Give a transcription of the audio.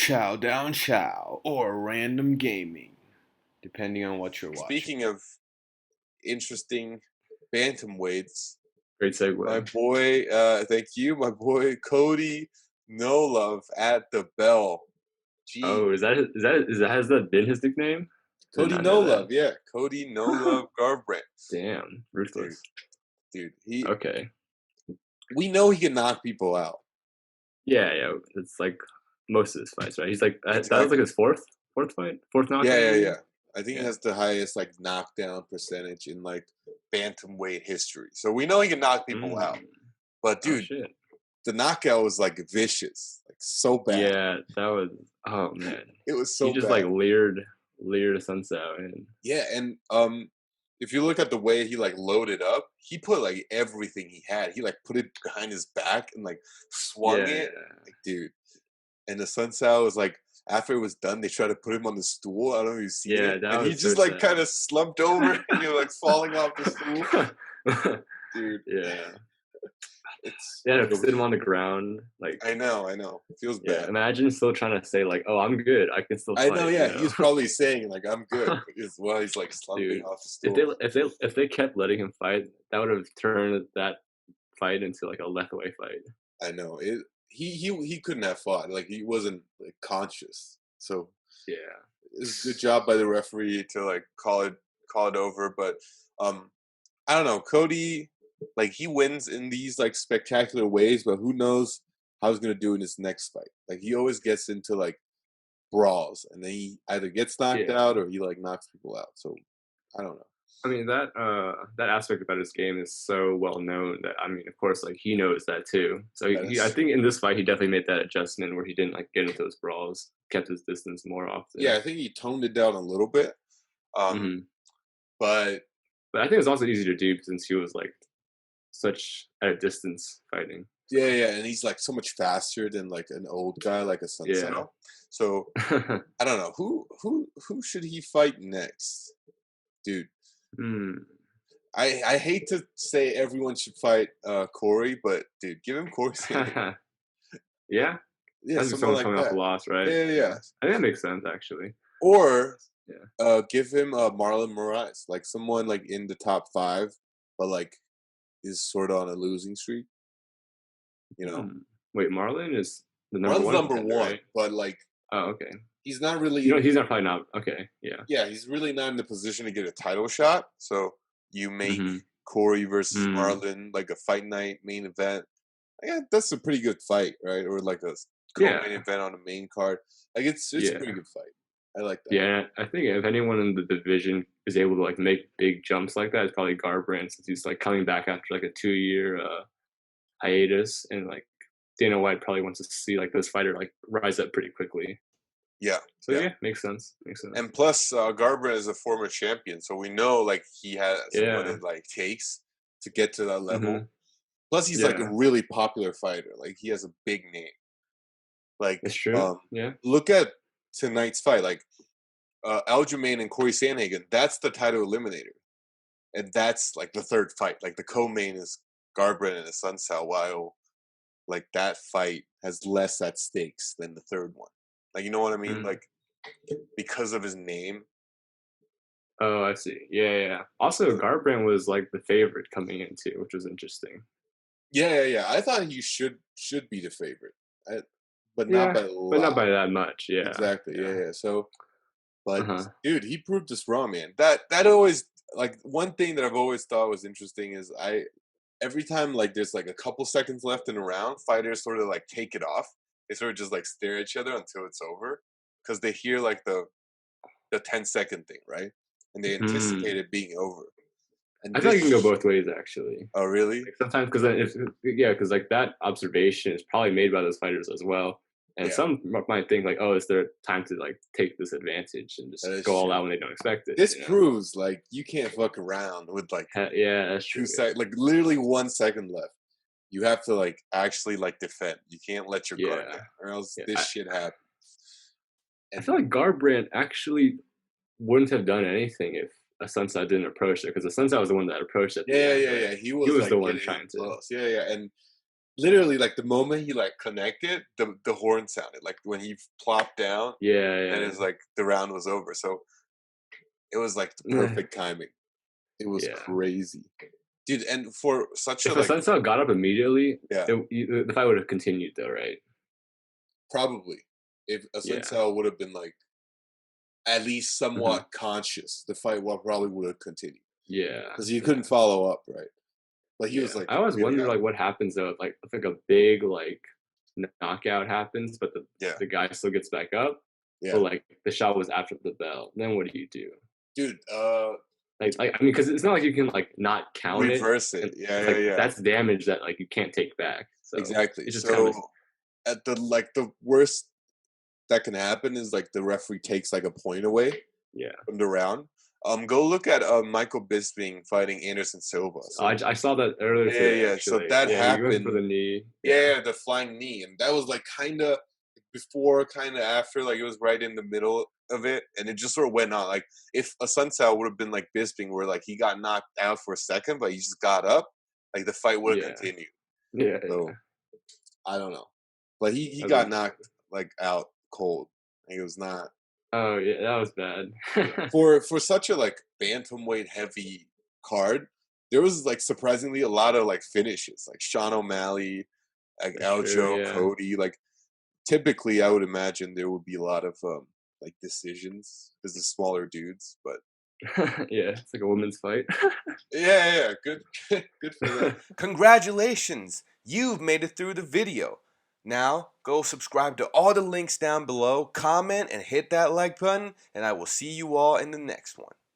Chow Down Chow or Random Gaming, depending on what you're watching. Speaking of interesting bantamweights, Great segue. my boy, thank you, my boy Cody No Love at the bell. Gee, Oh, has that been his nickname? Cody No Love, yeah, Cody No Love Garbrandt. Damn, ruthless. Dude, Okay. we know he can knock people out. Yeah. It's like most of his fights, right? He's like that was Exactly. like his fourth knockout. Yeah. I think he Yeah. has the highest like knockdown percentage in like bantamweight history. So we know he can knock people out. But Oh, dude, shit. the knockout was like vicious, like so bad. Yeah, that was. Oh man, It was so he just bad. like leered Sun Tzu in. Yeah, and if you look at the way he like loaded up, he put like everything he had. He like put it behind his back and like swung it. Like, dude. And the Sun Tzu was like, after it was done, they tried to put him on the stool. I don't know if you've seen it. That And he was just so like sad. kind of slumped over, like falling off the stool. Dude. Yeah. It's Yeah, sit him on the ground. Like I know. It feels bad. Imagine still trying to say like, "Oh, I'm good. I can still fight." I know, yeah. He was probably saying like, "I'm good," because well, he's like slumping Dude, off the stool. if they kept letting him fight, that would have turned that fight into like a Lethway fight. I know it. He couldn't have fought. Like he wasn't like conscious. So yeah, it's a good job by the referee to like call it over. But I don't know. Cody, like he wins in these like spectacular ways, but who knows how he's gonna do in his next fight. Like he always gets into like brawls, and then he either gets knocked out or he like knocks people out. So I don't know. I mean that aspect about his game is so well known that I mean, of course, like he knows that too. So I think in this fight he definitely made that adjustment where he didn't like get into those brawls, kept his distance more often. Yeah, I think he toned it down a little bit. But I think it's also easy to do since he was like such at a distance fighting. Yeah, and he's like so much faster than like an old guy like a Sun Tzu. So I don't know who should he fight next, dude. I hate to say everyone should fight Corey, but dude, give him Corey. Yeah, someone like coming that. Off a loss, right? Yeah. I think that makes sense actually. Or give him Marlon Moraes, like someone like in the top 5, but like is sort of on a losing streak. You know. Wait, Marlon is the number Marlon's one. number contender, 1, right? but like. Oh, okay. He's not really. He's not probably not. Okay, yeah. Yeah, he's really not in the position to get a title shot. So you make Corey versus Marlon like a fight night main event. Yeah, that's a pretty good fight, right? Or like a co-main event on a main card. Like it's a pretty good fight. I like that. Yeah, I think if anyone in the division is able to like make big jumps like that, it's probably Garbrandt since he's like coming back after like a 2-year hiatus, and like Dana White probably wants to see like this fighter like rise up pretty quickly. Yeah. So makes sense. And plus, Garbrandt is a former champion, so we know like he has what it like takes to get to that level. Plus, he's like a really popular fighter. Like he has a big name. Like it's true. Look at tonight's fight. Like Aljamain and Corey Sandhagen. That's the title eliminator, and that's like the third fight. Like the co-main is Garbrandt and Sun Tzu, while like that fight has less at stakes than the third one. Like, you know what I mean? Like, because of his name. Oh, I see. Yeah. Also, Garbrandt was like the favorite coming in too, which was interesting. Yeah. I thought he should be the favorite, but not by a lot. But not by that much. Yeah. Exactly. Yeah. So, but dude, he proved us wrong, man. That always like one thing that I've always thought was interesting is every time like there's like a couple seconds left in a round, fighters sort of like take it off. They sort of just like stare at each other until it's over because they hear like the 10-second thing, right? And they anticipate it being over. And I feel like it can go both ways, actually. Oh, really? Like sometimes, because like that observation is probably made by those fighters as well. And some might think like, oh, it's their time to like take this advantage and just go all out when they don't expect it. This proves like you can't fuck around with like that's true. 2 seconds, like literally 1 second left. You have to like actually like defend. You can't let your guard down, or else this shit happens. And I feel like Garbrandt actually wouldn't have done anything if a Sun Tzu didn't approach it, because the Sun Tzu was the one that approached it. Yeah. He was like, the one trying to. Yeah. And literally like the moment he like connected, the horn sounded like when he plopped down. Yeah, And it's like the round was over. So it was like the perfect timing. It was crazy, dude. And for such If a a like, Sunset got up immediately, yeah, the fight would have continued though, right? probably if a Yeah. Sensei would have been like at least somewhat Mm-hmm. conscious, the fight probably would have continued. Yeah, because you couldn't follow up, right? But he yeah. was like, I always really wonder like what happens though, if like a big like knockout happens, but the guy still gets back up. yeah, But like the shot was after the bell. Then what do you do? dude. Like I mean, because it's not like you can like not count Reverse it. and Yeah, it's yeah, like yeah. that's damage that like you can't take back. So Exactly. it's just So kind of at the worst that can happen is like the referee takes like a point away from the round. Go look at Michael Bisping fighting Anderson Silva. So, I saw that earlier today. yeah. So Actually, that he went for happened. the knee. Yeah, the flying knee, and that was like kind of before, kind of after. Like it was right in the middle of it, and it just sort of went on. Like if a Sunset would have been like Bisping, where like he got knocked out for a second, but he just got up, like the fight would have continued. Yeah. So I don't know, but he That's got knocked like out cold. He was not. Oh yeah, that was bad. for such a like bantamweight heavy card, there was like surprisingly a lot of like finishes, like Sean O'Malley, like Aljo, Cody. Like typically, I would imagine there would be a lot of like decisions because the smaller dudes, but yeah, it's like a women's fight. yeah, good, good for them. Congratulations, you've made it through the video. Now, go subscribe to all the links down below, comment, and hit that like button, and I will see you all in the next one.